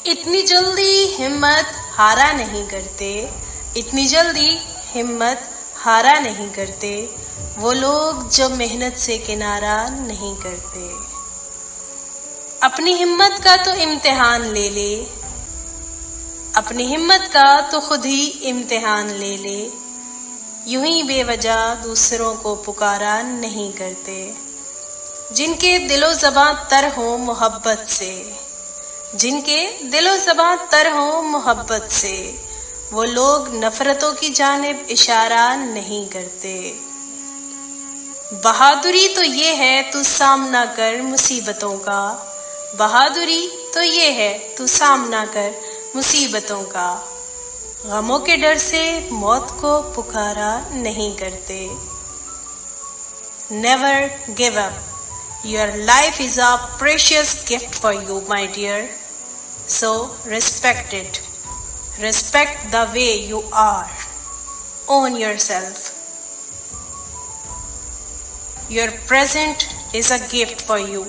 इतनी जल्दी हिम्मत हारा नहीं करते, इतनी जल्दी हिम्मत हारा नहीं करते वो लोग जो मेहनत से किनारा नहीं करते। अपनी हिम्मत का तो इम्तिहान ले ले, अपनी हिम्मत का तो खुद ही इम्तिहान ले ले, यूं ही बेवजह दूसरों को पुकारा नहीं करते। जिनके दिलो ज़बां तर हो मोहब्बत से, जिनके दिलो ज़बां तर हो मोहब्बत से, वो लोग नफ़रतों की जानिब इशारा नहीं करते। बहादुरी तो ये है तू सामना कर मुसीबतों का, बहादुरी तो ये है तू सामना कर मुसीबतों का, गमों के डर से मौत को पुकारा नहीं करते। Never give up, your life is a precious gift for you, my dear, so respect it, respect the way you are, own yourself. Your present is a gift for you.